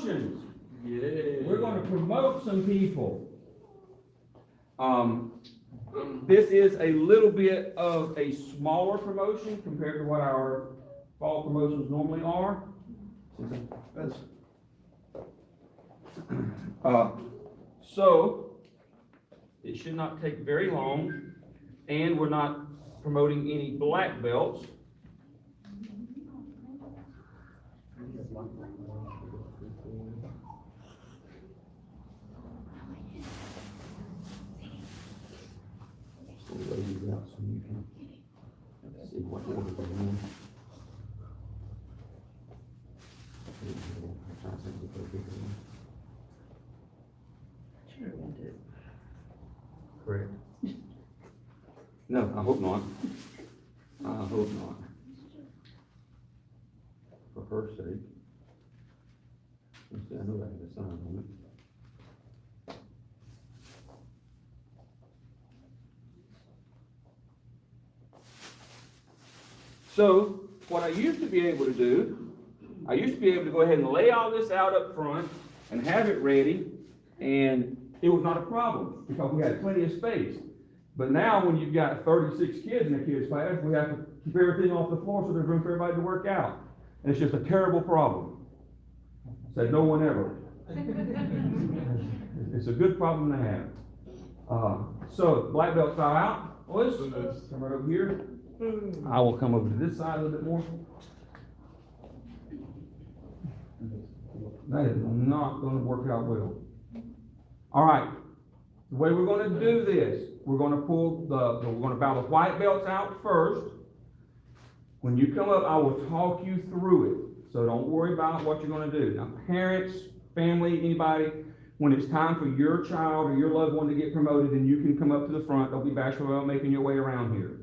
promotions. Yeah. We're going to promote some people. This is a little bit of a smaller promotion compared to what our fall promotions normally are. So, it should not take very long, and we're not promoting any black belts. See what order they're in. Correct. No, I hope not. I hope not. For her sake. Let's see, I know that had a sign on it. So, what I used to be able to do, I used to be able to go ahead and lay all this out up front and have it ready, and it was not a problem because we had plenty of space. But now when you've got 36 kids in a kid's class, we have to keep everything off the floor so there's room for everybody to work out. And it's just a terrible problem. Said no one ever. It's a good problem to have. So, black belts are out. Boys, come right over here. I will come over to this side a little bit more. That is not going to work out well. All right. The way we're going to do this, we're going to we're going to bow the white belts out first. When you come up, I will talk you through it. So don't worry about what you're going to do. Now, parents, family, anybody, when it's time for your child or your loved one to get promoted, then you can come up to the front. Don't be bashful about making your way around here.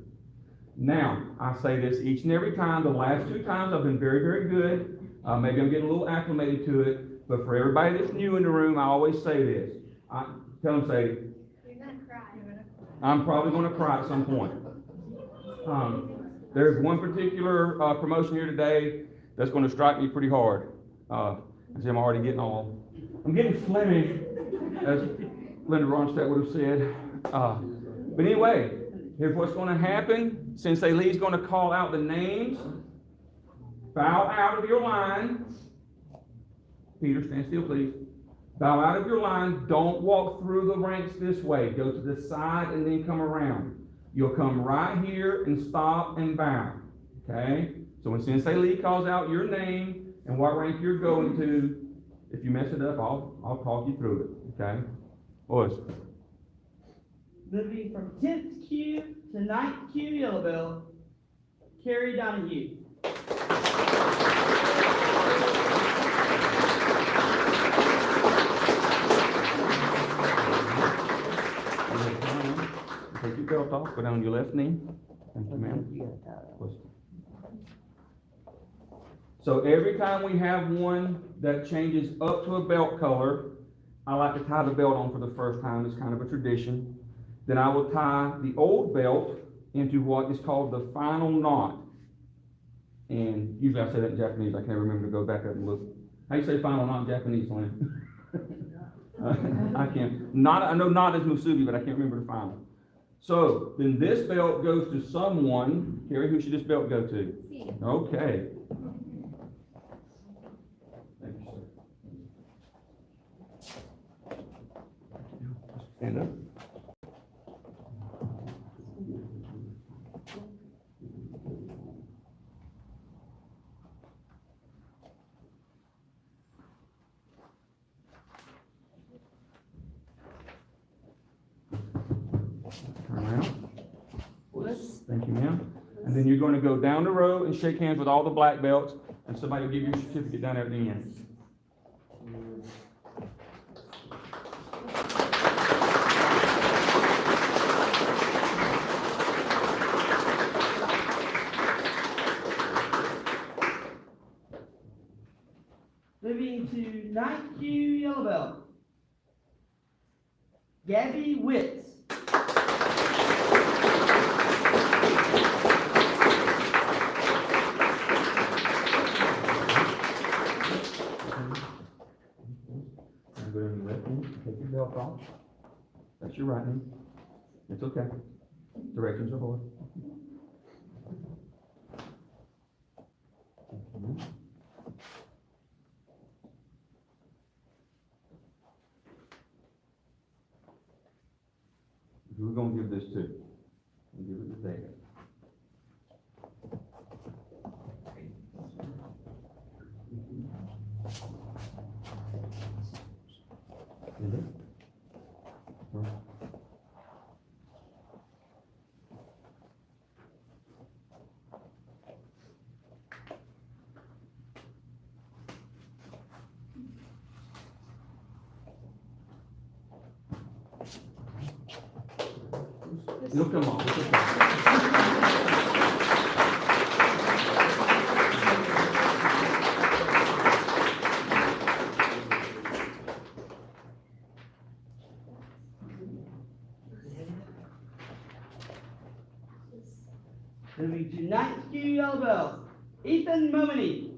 Now, I say this each and every time. The last 2 times I've been very, very good. Maybe I'm getting a little acclimated to it. But for everybody that's new in the room, I always say this. Tell them, Sadie. You're going to cry. I'm probably going to cry at some point. There's one particular promotion here today that's going to strike me pretty hard. I see I'm already getting I'm getting phlegmy, as Linda Ronstadt would have said. But anyway, here's what's going to happen. Sensei Lee's going to call out the names. Bow out of your line. Peter, stand still, please. Bow out of your line. Don't walk through the ranks this way. Go to the side and then come around. You'll come right here and stop and bow. Okay? So when Sensei Lee calls out your name and what rank you're going to, if you mess it up, I'll talk you through it. Okay? Boys. Moving from 10th Q to 9th Q yellow belt, Carrie Donahue. Take your belt off, go down your left knee. Thank you, ma'am. So every time we have one that changes up to a belt color, I like to tie the belt on for the first time. It's kind of a tradition. Then I will tie the old belt into what is called the final knot. And usually I say that in Japanese. I can't remember to go back up and look. How do you say final knot in Japanese, Lynn? I can't. I know knot is musubi, but I can't remember the final. So then this belt goes to someone. Carrie, who should this belt go to? See. Okay. Thank you, sir. Stand up. Turn around. Thank you, ma'am. And then you're going to go down the row and shake hands with all the black belts, and somebody will give you a certificate down there at the end. Moving to 9th Q yellow belt, Gabby Witz. Tell thoughts. That's your right knee. It's okay. Directions are hard. Who we gonna give this to? We'll give it to Dad. Is it? It'll come on. It'll come on. Moving to ninth Q yellow bell, Ethan Momini.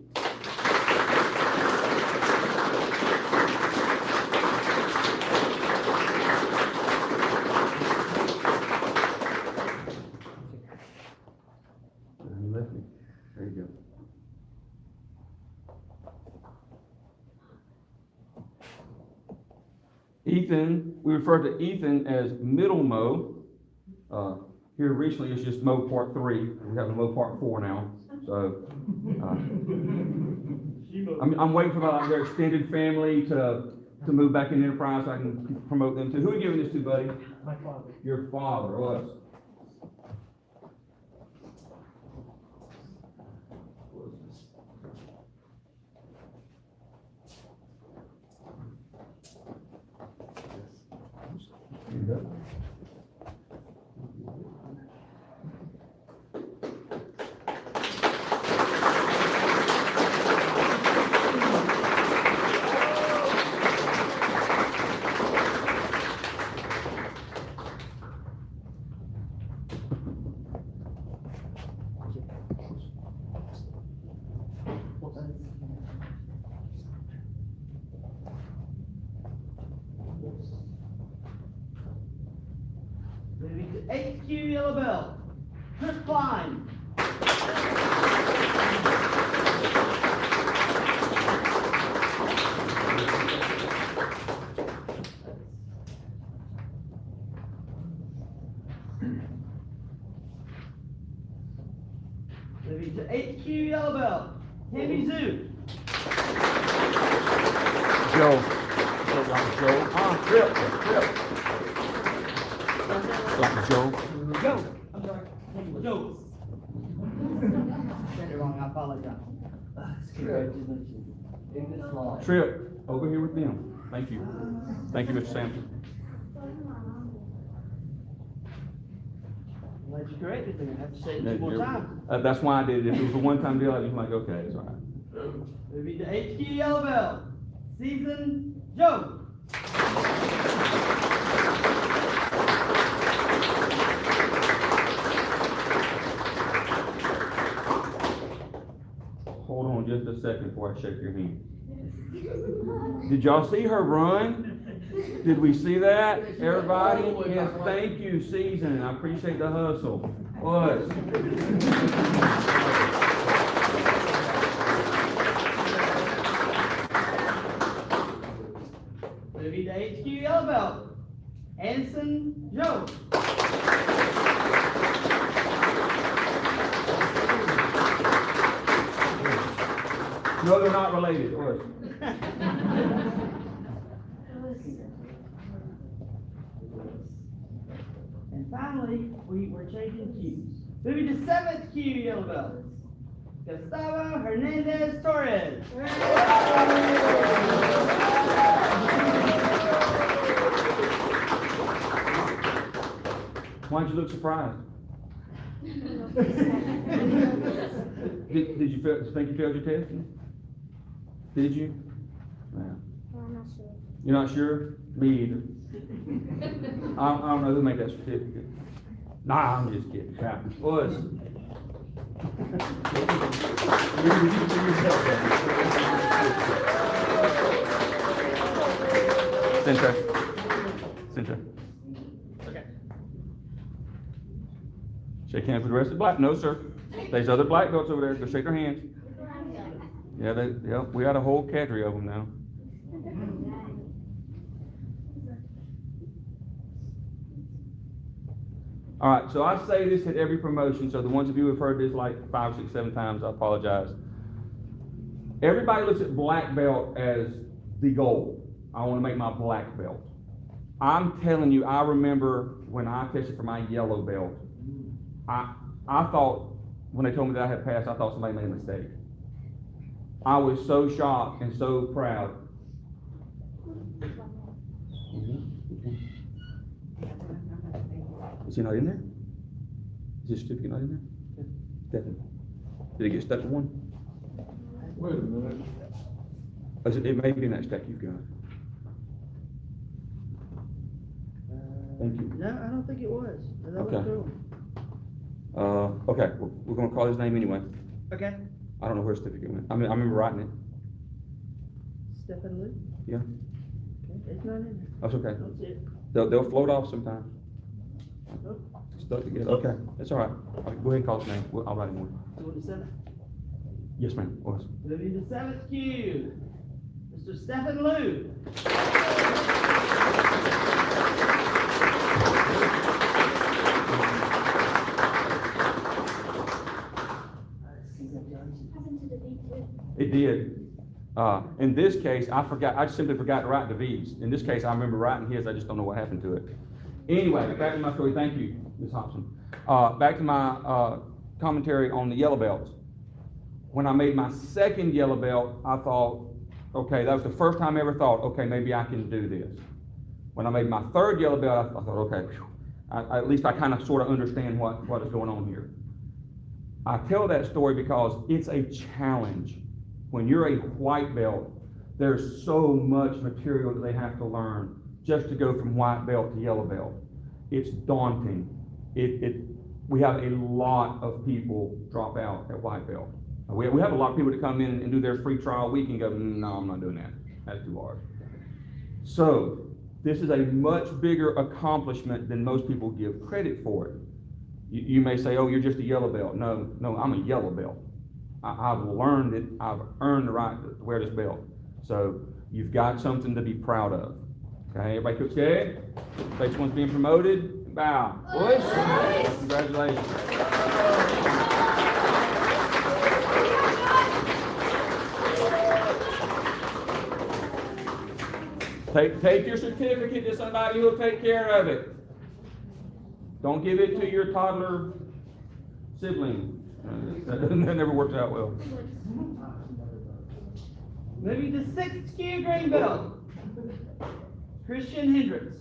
Left knee. There you go. Ethan, we refer to Ethan as Middle Mo. Here recently it's just Mo Part 3. We have a Mo Part 4 now. So, I'm waiting for their extended family to move back in Enterprise so I can promote them too. Who are you giving this to, buddy? My father. Your father, us. Here you go. Moving to eighth Q yellow bell, Chris Klein. Moving to eighth Q yellow bell, Tammy Zoo. Joe. Joe. Trip. Dr. Joe. Joe. I'm sorry. Joe. Said it wrong, I apologize. Congratulations. In this law. Trip, over here with them. Thank you. Thank you, Mr. Sampson. Glad you corrected me. I have to say it 2 more times. That's why I did it. If it was a one-time deal, I was like, okay, it's all right. Moving to HQ Yellow Bell, Season Joe. Hold on just a second before I shake your hand. Did y'all see her run? Did we see that? Everybody? Yes, thank you, Season. I appreciate the hustle. Was. Moving to HQ Yellow Bell, Anderson Joe. No, they're not related. Was. And finally, we're changing cues. Moving to 7th Q Yellow Bell, Gustavo Hernandez Torres. Why'd you look surprised? Did you think you failed your test? Did you? Yeah. I'm not sure. You're not sure? Me either. I don't know who made that certificate. Nah, I'm just kidding. Yeah. Was. Fantastic. Sensei. Okay. Shake hands with the rest of the black, no, sir. There's other black belts over there, go shake their hands. Yeah, we got a whole cadre of them now. All right, so I say this at every promotion, so the ones of you who have heard this like 5, 6, 7 times, I apologize. Everybody looks at black belt as the goal. I want to make my black belt. I'm telling you, I remember when I tested for my yellow belt, I thought, when they told me that I had passed, I thought somebody made a mistake. I was so shocked and so proud. Is he not in there? Is his certificate not in there? Definitely. Did it get stuck in one? Wait a minute. It may be in that stack you've got. Thank you. No, I don't think it was. That Okay. was cool. Okay, we're gonna call his name anyway. Okay. I don't know where his certificate went. I remember writing it. Stephen Luke? Yeah, Okay, it's not in there. that's okay. Don't see it. They'll float off sometimes. Nope. Stuck together. Okay, that's all right. Go ahead and call his name. I'll write him one. Doing the seventh. Yes, ma'am. Was. Moving to seventh cue, Mr. Stephen Liu. It did. In this case, I simply forgot to write the V's. In this case, I remember writing his, I just don't know what happened to it. Anyway, back to my story. Thank you, Ms. Hobson. Back to my commentary on the yellow belts. When I made my second yellow belt, I thought, okay, that was the first time I ever thought, okay, maybe I can do this. When I made my third yellow belt, I thought, okay, at least I kind of sort of understand what is going on here. I tell that story because it's a challenge. When you're a white belt, there's so much material that they have to learn just to go from white belt to yellow belt. It's daunting. We have a lot of people drop out at white belt. We have a lot of people that come in and do their free trial week and go, no, I'm not doing that. That's too hard. So this is a much bigger accomplishment than most people give credit for it. You may say, oh, you're just a yellow belt. No, I'm a yellow belt. I've learned it. I've earned the right to wear this belt. So you've got something to be proud of. Okay, everybody cooks good? Face one's being promoted. Bow. Boys, congratulations. Take your certificate to somebody who'll take care of it. Don't give it to your toddler sibling. That never works out well. Moving to sixth cue, green belt, Christian Hendricks.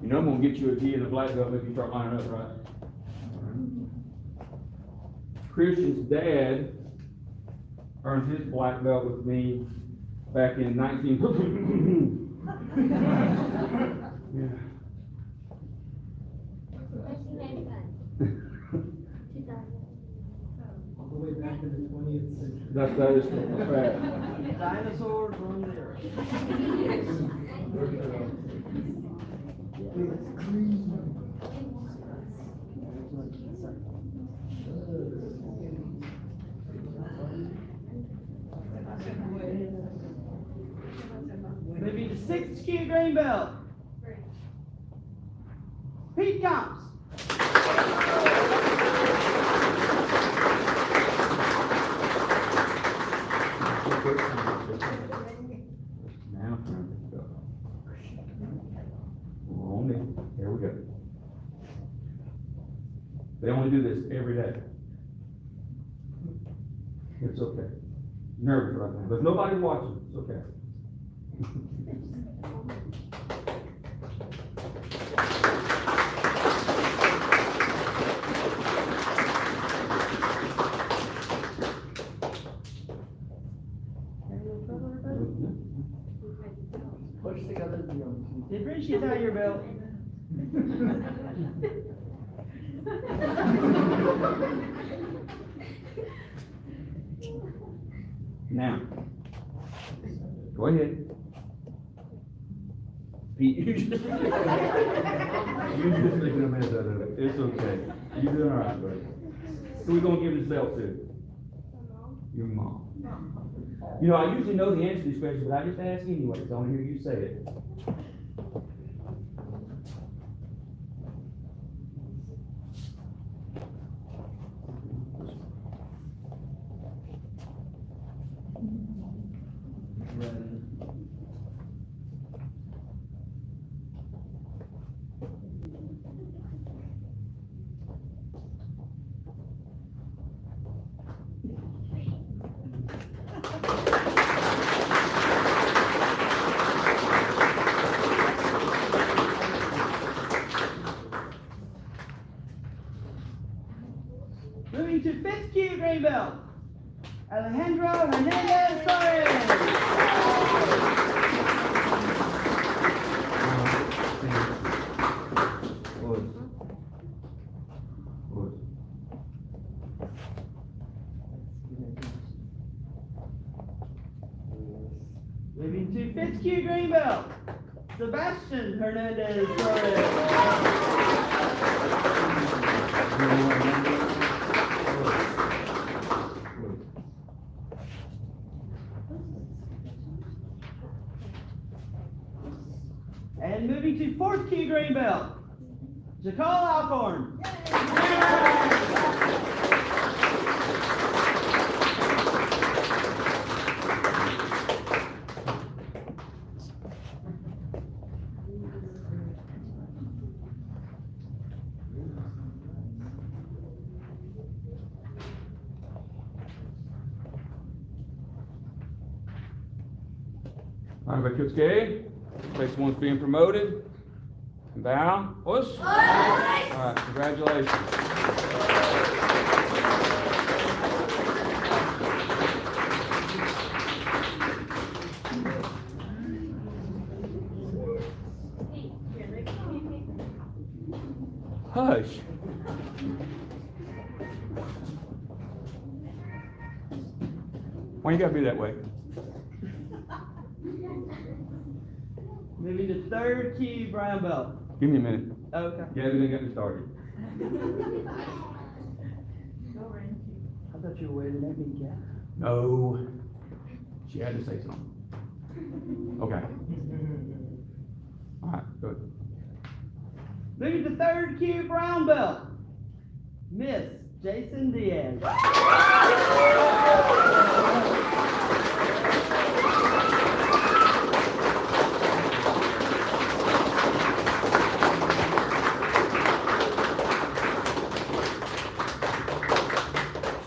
You know I'm gonna get you a D in the black belt if you start lining up, right? Christian's dad earned his black belt with me back in 19. Yeah. 2000. All the way back in the 20th century. That is a fact. Dinosaurs on there. Moving to sixth cue, green belt, Pete Combs. Now, on me. Here we go. They only do this every day. It's okay. Nervous right now. There's nobody watching. It's okay. Push together the young. Did Richie tie your belt? Now, go ahead. Pete, you just making a mess out of it. It's okay. You're doing all right, buddy. Who we gonna give this belt to? Your mom. You know, I usually know the answer to these questions, but I just ask anyway, so I want to hear you say it. Moving to 5th Q green belt, Alejandro Hernandez Torres. Moving to 5th Q green belt, Sebastian Hernandez And moving to 4th Q green belt, Jakal Alcorn. All right, Kutsuke. Next one's being promoted. Bow. Us. All right, congratulations. Hush. Why you gotta be that way? Moving to 3rd Q brown belt. Give me a minute. Okay. Yeah, everything got me started. I thought you were waiting at me, Jack. No. She had to say something. Okay. All right, good. Moving to 3rd Q brown belt, Miss Jason Diaz.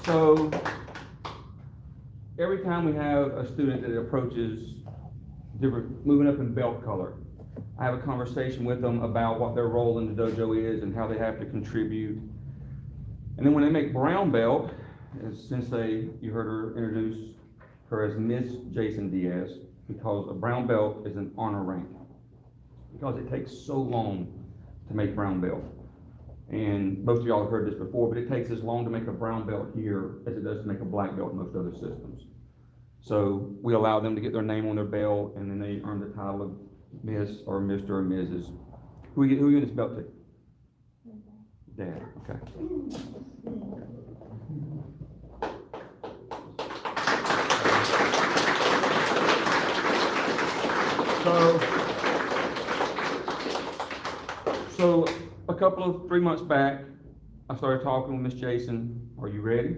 So, every time we have a student that approaches different, moving up in belt color, I have a conversation with them about what their role in the dojo is and how they have to contribute. And then when they make brown belt, you heard her introduce her as Miss Jason Diaz, because a brown belt is an honor rank. Because it takes so long to make brown belt. And most of y'all have heard this before, but it takes as long to make a brown belt here as it does to make a black belt in most other systems. So we allow them to get their name on their belt, and then they earn the title of Miss or Mr. or Mrs. Who you giving this belt to? Dad, okay. So a couple of 3 months back, I started talking with Miss Jason. Are you ready?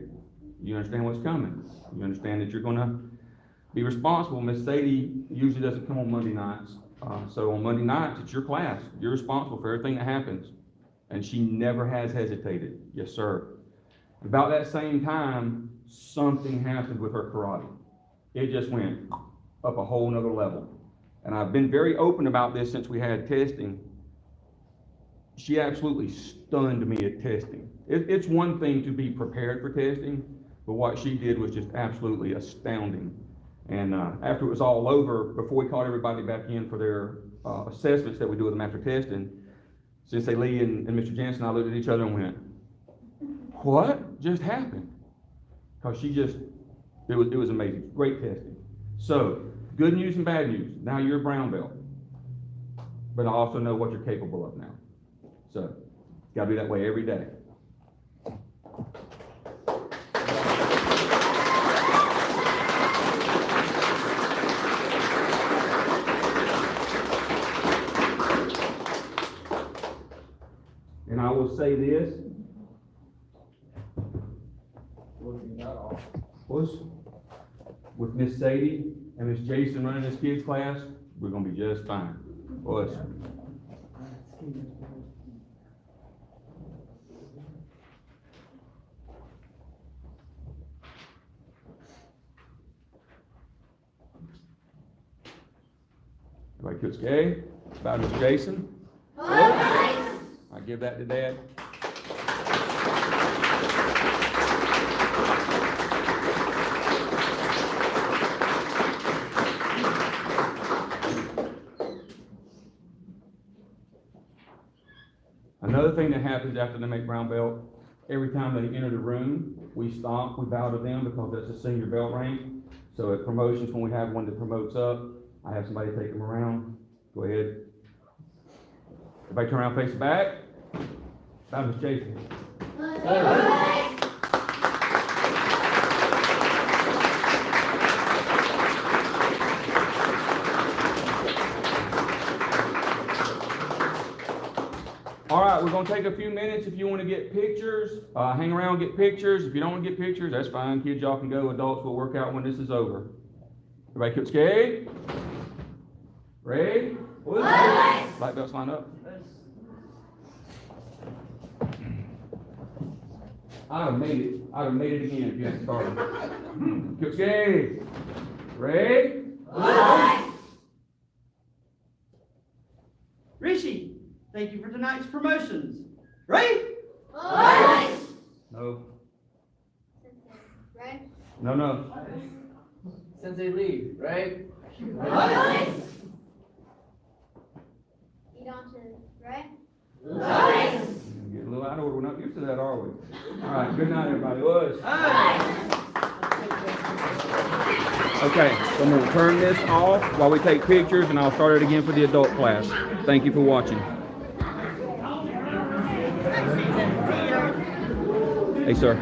You understand what's coming? You understand that you're gonna be responsible. Miss Sadie usually doesn't come on Monday nights. So on Monday nights, it's your class. You're responsible for everything that happens. And she never has hesitated. Yes, sir. About that same time, something happened with her karate. It just went up a whole nother level. And I've been very open about this since we had testing. She absolutely stunned me at testing. It's one thing to be prepared for testing, but what she did was just absolutely astounding. And after it was all over, before we called everybody back in for their assessments that we do with them after testing, Sensei Lee and Mr. Jansen and I looked at each other and went, what just happened? Because it was amazing. Great testing. So, good news and bad news. Now you're a brown belt. But I also know what you're capable of now. So, it's got to be that way every day. And I will say this. With Miss Sadie and Miss Jason running this kids class, we're gonna be just fine. Boys. Everybody kids gay? About Miss Jason? I give that to Dad. Another thing that happens after they make brown belt, every time they enter the room, we stop, we bow to them because that's a senior belt rank. So at promotions, when we have one that promotes up, I have somebody take them around. Go ahead. Everybody turn around, face back. Bow to Miss Jason. All right, we're going to take a few minutes if you want to get pictures. Hang around, get pictures. If you don't want to get pictures, that's fine. Kids, y'all can go. Adults will work out when this is over. Everybody keep scared? Ready? Light belts line up. I'd have made it again if you hadn't started. Keep scared. Ready? Rishi, thank you for tonight's promotions. Right? No. Right? No. Sensei Lee, right? Eat on to, right? Get a little out of order. We're not used to that, are we? All right, good night, everybody. Was. Okay, so I'm going to turn this off while we take pictures, and I'll start it again for the adult class. Thank you for watching. Hey, sir.